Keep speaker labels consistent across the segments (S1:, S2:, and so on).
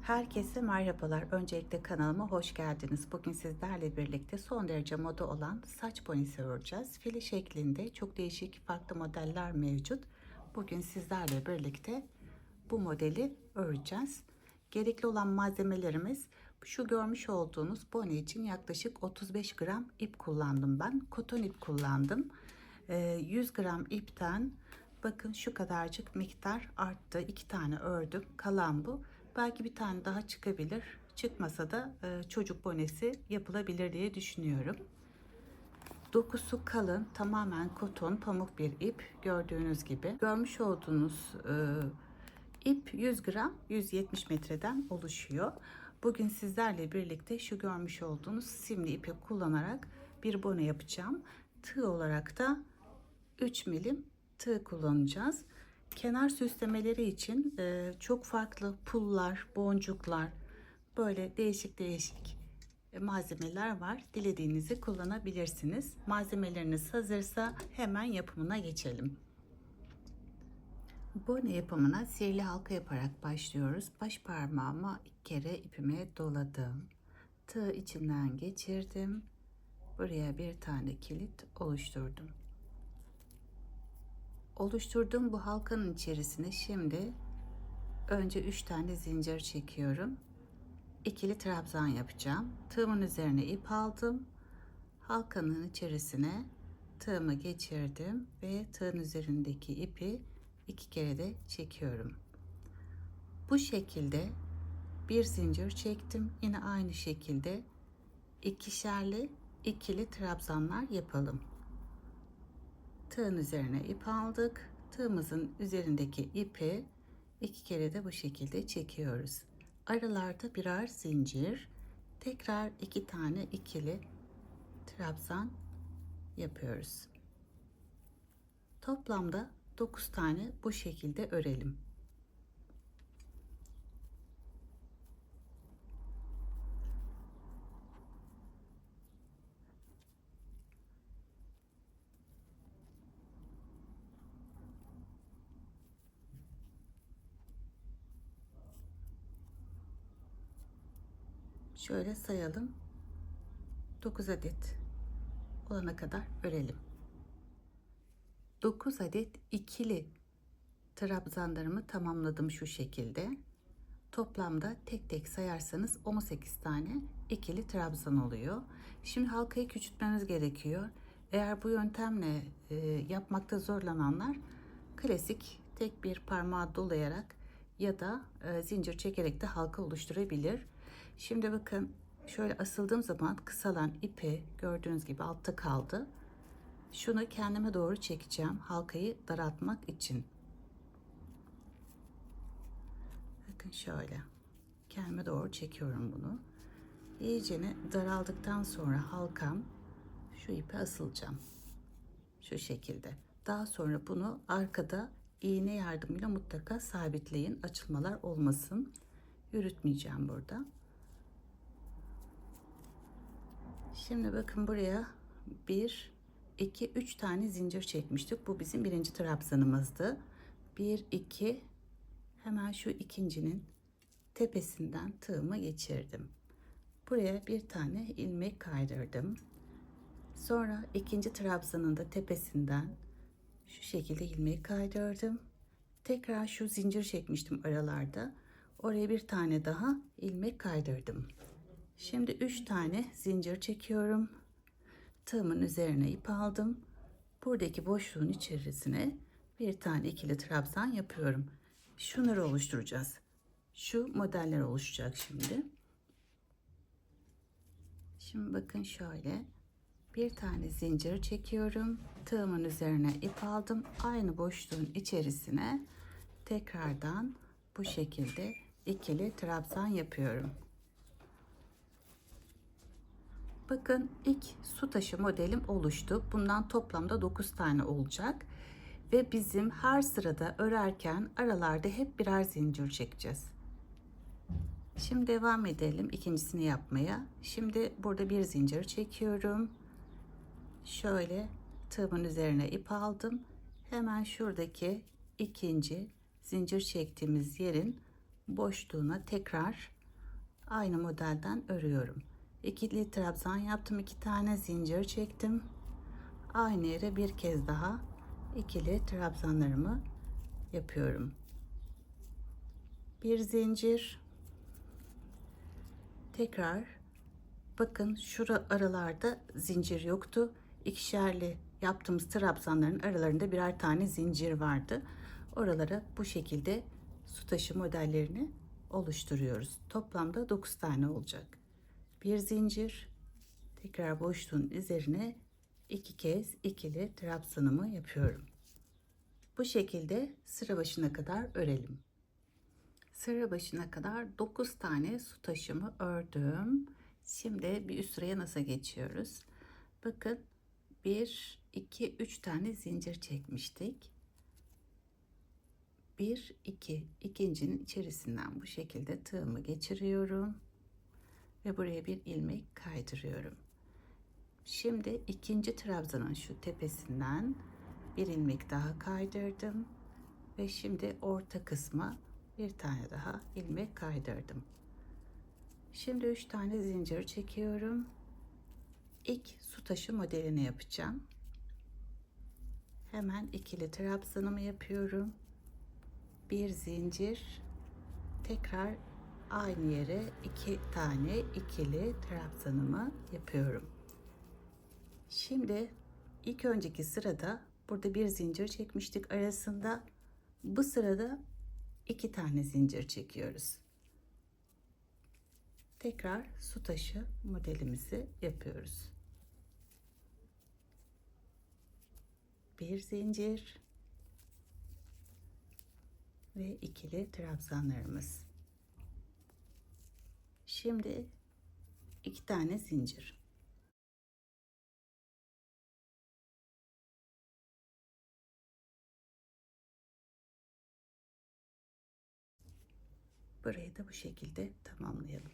S1: Herkese merhabalar. Öncelikle kanalıma hoş geldiniz. Bugün sizlerle birlikte son derece moda olan saç bonesi öreceğiz. Fili şeklinde çok değişik farklı modeller mevcut. Bugün sizlerle birlikte bu modeli öreceğiz. Gerekli olan malzemelerimiz şu görmüş olduğunuz bone için yaklaşık 35 gram ip kullandım ben. Koton ip kullandım. 100 gram ipten bakın şu kadarcık miktar arttı. 2 tane ördüm. Kalan bu. Belki bir tane daha çıkabilir. Çıkmasa da çocuk bonesi yapılabilir diye düşünüyorum. Dokusu kalın, tamamen koton, pamuk bir ip. Gördüğünüz gibi. Görmüş olduğunuz ip 100 gram 170 metreden oluşuyor. Bugün sizlerle birlikte şu görmüş olduğunuz simli ipi kullanarak bir bone yapacağım. Tığ olarak da 3 milim tığ kullanacağız. Kenar süslemeleri için çok farklı pullar, boncuklar, böyle değişik değişik malzemeler var. Dilediğinizi kullanabilirsiniz. Malzemeleriniz hazırsa hemen yapımına geçelim. Bone yapımına sihirli halka yaparak başlıyoruz. Baş parmağıma 2 kere ipime doladım. Tığ içinden geçirdim. Buraya bir tane kilit oluşturdum. Oluşturduğum bu halkanın içerisine şimdi önce 3 tane zincir çekiyorum. İkili trabzan yapacağım. Tığımın üzerine ip aldım. Halkanın içerisine tığımı geçirdim ve tığın üzerindeki ipi 2 kere de çekiyorum. Bu şekilde bir zincir çektim. Yine aynı şekilde ikişerli ikili trabzanlar yapalım. Tığın üzerine ip aldık. Tığımızın üzerindeki ipi 2 kere de bu şekilde çekiyoruz. Aralarda birer zincir, tekrar 2 tane ikili trabzan yapıyoruz. Toplamda 9 tane bu şekilde örelim. Şöyle sayalım. 9 adet olana kadar örelim. 9 adet ikili trabzanlarımı tamamladım şu şekilde. Toplamda tek tek sayarsanız 18 tane ikili trabzan oluyor. Şimdi halkayı küçültmemiz gerekiyor. Eğer bu yöntemle yapmakta zorlananlar klasik tek bir parmağı dolayarak ya da zincir çekerek de halka oluşturabilir. Şimdi bakın şöyle asıldığım zaman kısalan ipi gördüğünüz gibi altta kaldı. Şunu kendime doğru çekeceğim halkayı daraltmak için. Bakın şöyle kendime doğru çekiyorum bunu. İyicene daraldıktan sonra halkam şu ipe asılacağım. Şu şekilde. Daha sonra bunu arkada iğne yardımıyla mutlaka sabitleyin. Açılmalar olmasın. Yürütmeyeceğim burada. Şimdi bakın buraya 1, 2, 3 tane zincir çekmiştik. Bu bizim birinci trabzanımızdı. 1, 2, hemen şu ikincinin tepesinden tığımı geçirdim. Buraya bir tane ilmek kaydırdım. Sonra ikinci trabzanın da tepesinden şu şekilde ilmeği kaydırdım. Tekrar şu zincir çekmiştim aralarda. Oraya bir tane daha ilmek kaydırdım. Şimdi 3 tane zincir çekiyorum. Tığımın üzerine ip aldım. Buradaki boşluğun içerisine bir tane ikili trabzan yapıyorum. Şunları oluşturacağız. Şu modeller oluşacak şimdi. Şimdi bakın şöyle bir tane zincir çekiyorum. Tığımın üzerine ip aldım. Aynı boşluğun içerisine tekrardan bu şekilde ikili trabzan yapıyorum. Bakın ilk su taşı modelim oluştu. Bundan toplamda 9 tane olacak. Ve bizim her sırada örerken aralarda hep birer zincir çekeceğiz. Şimdi devam edelim ikincisini yapmaya. Şimdi burada bir zincir çekiyorum. Şöyle tığımın üzerine ip aldım. Hemen şuradaki ikinci zincir çektiğimiz yerin boşluğuna tekrar aynı modelden örüyorum. İkili trabzan yaptım, 2 tane zincir çektim. Aynı yere bir kez daha ikili trabzanlarımı yapıyorum. Bir zincir, tekrar bakın şura aralarda zincir yoktu. İkişerli yaptığımız trabzanların aralarında birer tane zincir vardı. Oralara bu şekilde su taşı modellerini oluşturuyoruz. Toplamda 9 tane olacak. Bir zincir, tekrar boşluğun üzerine 2 kez ikili trabzanımı yapıyorum. Bu şekilde sıra başına kadar örelim. Sıra başına kadar 9 tane su taşımı ördüm. Şimdi bir üst sıraya nasıl geçiyoruz? Bakın 1, 2, 3 tane zincir çekmiştik. 1, 2, ikincinin içerisinden bu şekilde tığımı geçiriyorum. Ve buraya bir ilmek kaydırıyorum. Şimdi ikinci trabzanın şu tepesinden bir ilmek daha kaydırdım. Ve şimdi orta kısma bir tane daha ilmek kaydırdım. Şimdi 3 tane zincir çekiyorum. İlk su taşı modelini yapacağım. Hemen ikili trabzanımı yapıyorum. Bir zincir, tekrar aynı yere 2 tane ikili trabzanımı yapıyorum. Şimdi ilk önceki sırada burada bir zincir çekmiştik arasında. Bu sırada 2 tane zincir çekiyoruz. Tekrar su taşı modelimizi yapıyoruz. Bir zincir ve ikili trabzanlarımız. Şimdi 2 tane zincir. Burayı da bu şekilde tamamlayalım.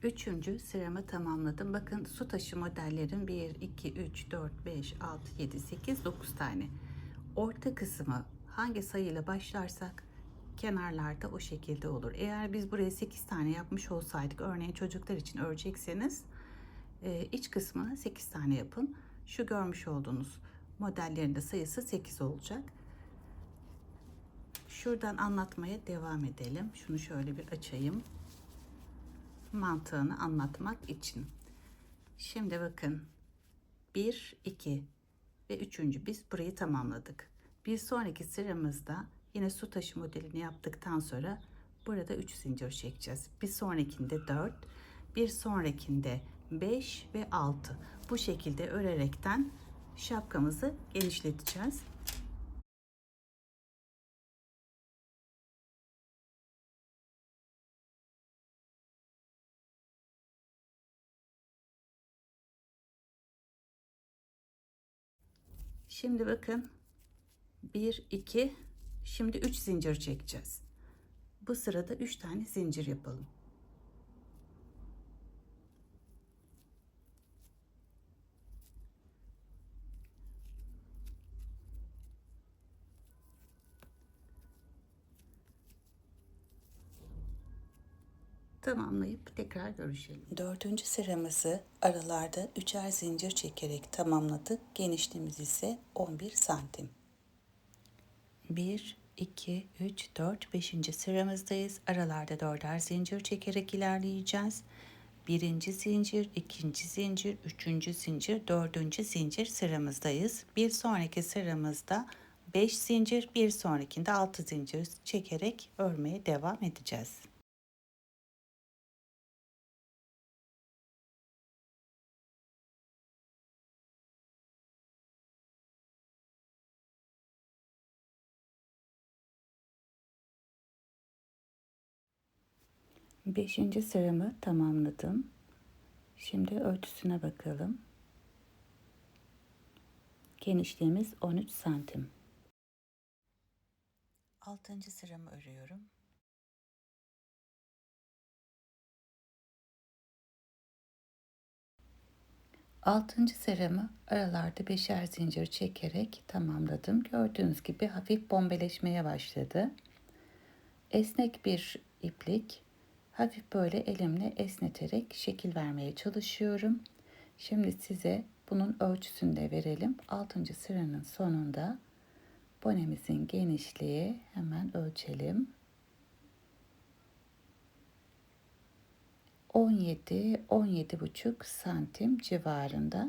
S1: Üçüncü sıramı tamamladım. Bakın su taşı modellerin 1, 2, 3, 4, 5, 6, 7, 8, 9 tane. Orta kısmı hangi sayıyla başlarsak kenarlarda o şekilde olur. Eğer biz buraya 8 tane yapmış olsaydık, örneğin çocuklar için örecekseniz iç kısmına 8 tane yapın. Şu görmüş olduğunuz modellerin de sayısı 8 olacak. Şuradan anlatmaya devam edelim. Şunu şöyle bir açayım. Mantığını anlatmak için. Şimdi bakın 1, 2 ve 3. biz burayı tamamladık. Bir sonraki sıramızda yine su taşı modelini yaptıktan sonra burada 3 zincir çekeceğiz. Bir sonrakinde 4, bir sonrakinde 5 ve 6. Bu şekilde örerekten şapkamızı genişleteceğiz. Şimdi bakın 1, 2, şimdi 3 zincir çekeceğiz. Bu sırada 3 tane zincir yapalım. Tamamlayıp tekrar görüşelim. Dördüncü sıramızı aralarda üçer zincir çekerek tamamladık. Genişliğimiz ise 11 santim. 1, 2, 3, 4, 5. sıramızdayız. Aralarda dörder zincir çekerek ilerleyeceğiz. Birinci zincir, ikinci zincir, üçüncü zincir, dördüncü zincir sıramızdayız. Bir sonraki sıramızda 5 zincir, bir sonrakinde 6 zincir çekerek örmeye devam edeceğiz. Beşinci sıramı tamamladım. Şimdi ölçüsüne bakalım. Genişliğimiz 13 santim. Altıncı sıramı örüyorum. Altıncı sıramı aralarda beşer zincir çekerek tamamladım. Gördüğünüz gibi hafif bombeleşmeye başladı. esnek bir iplik. Hafif böyle elimle esneterek şekil vermeye çalışıyorum. Şimdi size bunun ölçüsünü de verelim. 6. sıranın sonunda bonemizin genişliği, hemen ölçelim. 17-17,5 santim civarında.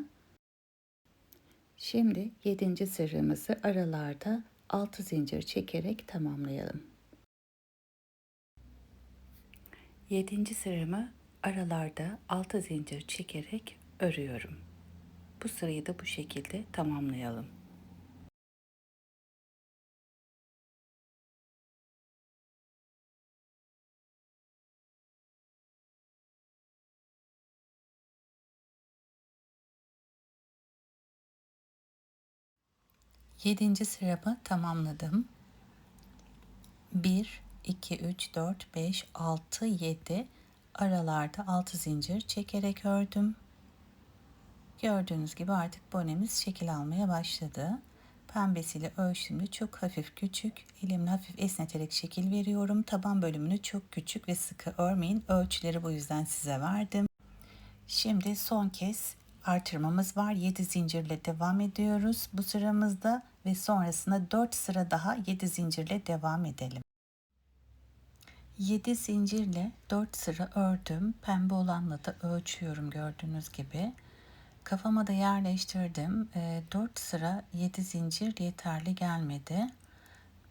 S1: Şimdi 7. sıramızı aralarda 6 zincir çekerek tamamlayalım. 7. sıramı aralarda 6 zincir çekerek örüyorum. Bu sırayı da bu şekilde tamamlayalım. Yedinci sıramı tamamladım. 1, 2, 3, 4, 5, 6, 7 aralarda 6 zincir çekerek ördüm. Gördüğünüz gibi artık bonemiz şekil almaya başladı. Pembesiyle ölçtüğümde çok hafif küçük, elimle hafif esneterek şekil veriyorum. Taban bölümünü çok küçük ve sıkı örmeyin. Ölçüleri bu yüzden size verdim. Şimdi son kez artırmamız var. 7 zincirle devam ediyoruz bu sıramızda ve sonrasında 4 sıra daha 7 zincirle devam edelim. 7 zincirle 4 sıra ördüm. Pembe olanla da ölçüyorum gördüğünüz gibi. Kafama da yerleştirdim. 4 sıra 7 zincir yeterli gelmedi.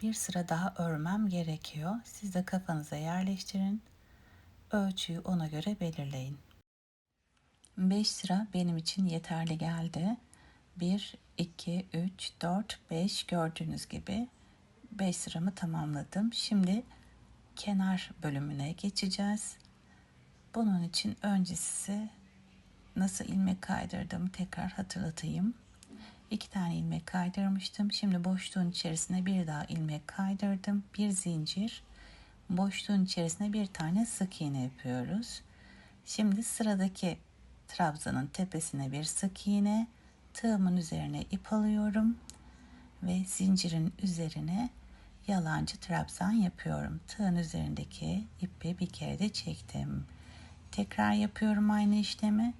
S1: Bir sıra daha örmem gerekiyor. Siz de kafanıza yerleştirin. Ölçüyü ona göre belirleyin. 5 sıra benim için yeterli geldi. 1, 2, 3, 4, 5 gördüğünüz gibi 5 sıramı tamamladım. Şimdi kenar bölümüne geçeceğiz. Bunun için önce size nasıl ilmek kaydırdığımı tekrar hatırlatayım. 2 tane ilmek kaydırmıştım. Şimdi boşluğun içerisine bir daha ilmek kaydırdım. Bir zincir, boşluğun içerisine bir tane sık iğne yapıyoruz. Şimdi sıradaki trabzanın tepesine bir sık iğne, tığımın üzerine ip alıyorum ve zincirin üzerine yalancı trabzan yapıyorum. Tığın üzerindeki ipi bir kere de çektim. Tekrar yapıyorum aynı işlemi.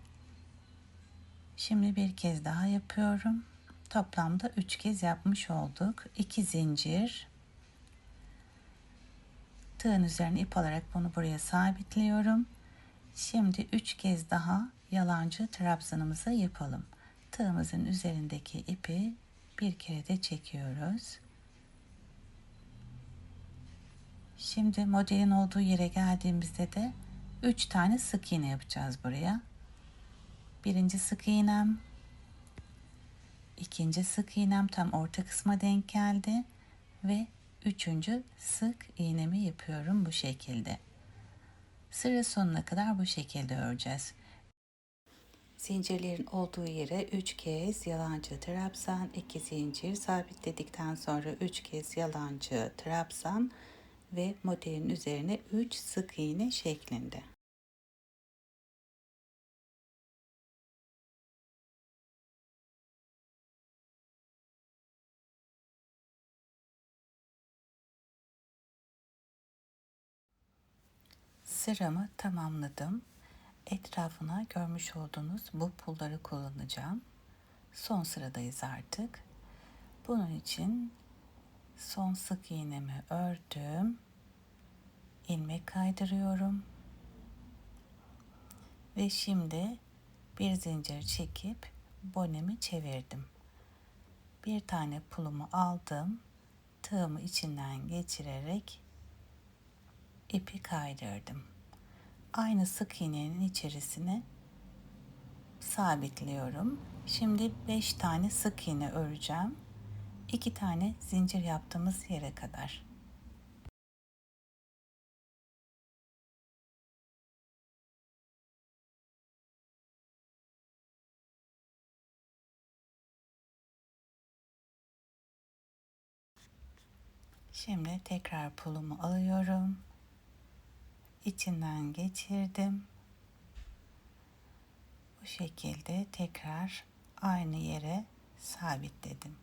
S1: Şimdi bir kez daha yapıyorum. Toplamda 3 kez yapmış olduk. 2 zincir. Tığın üzerine ip alarak bunu buraya sabitliyorum. Şimdi 3 kez daha yalancı trabzanımızı yapalım. Tığımızın üzerindeki ipi bir kere de çekiyoruz. Şimdi modelin olduğu yere geldiğimizde de 3 tane sık iğne yapacağız buraya. Birinci sık iğnem, ikinci sık iğnem tam orta kısma denk geldi ve üçüncü sık iğnemi yapıyorum bu şekilde. Sıra sonuna kadar bu şekilde öreceğiz. Zincirlerin olduğu yere 3 kez yalancı trabzan, 2 zincir sabitledikten sonra 3 kez yalancı trabzan ve modelin üzerine 3 sık iğne şeklinde. Sıramı tamamladım. Etrafına görmüş olduğunuz bu pulları kullanacağım. Son sıradayız artık. Bunun için son sık iğnemi ördüm. İlmek kaydırıyorum. Ve şimdi bir zincir çekip bonemi çevirdim. Bir tane pulumu aldım. Tığımı içinden geçirerek ipi kaydırdım. Aynı sık iğnenin içerisine sabitliyorum. Şimdi 5 tane sık iğne öreceğim. 2 tane zincir yaptığımız yere kadar. Şimdi tekrar pulumu alıyorum. İçinden geçirdim. Bu şekilde tekrar aynı yere sabitledim.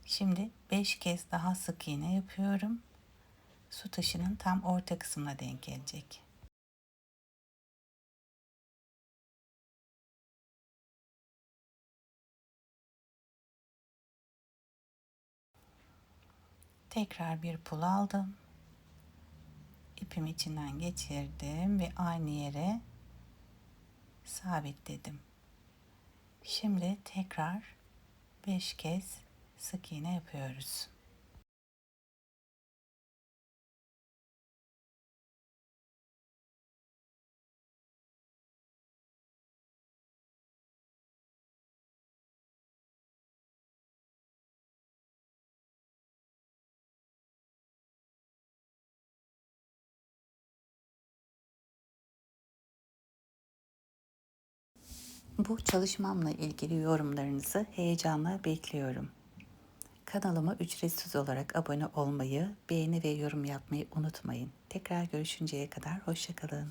S1: Şimdi 5 kez daha sık iğne yapıyorum. Su taşının tam orta kısmına denk gelecek. Tekrar bir pul aldım. İpimi içinden geçirdim ve aynı yere sabitledim. Şimdi tekrar 5 kez sık iğne yapıyoruz. Bu çalışmamla ilgili yorumlarınızı heyecanla bekliyorum. Kanalıma ücretsiz olarak abone olmayı, beğeni ve yorum yapmayı unutmayın. Tekrar görüşünceye kadar hoşça kalın.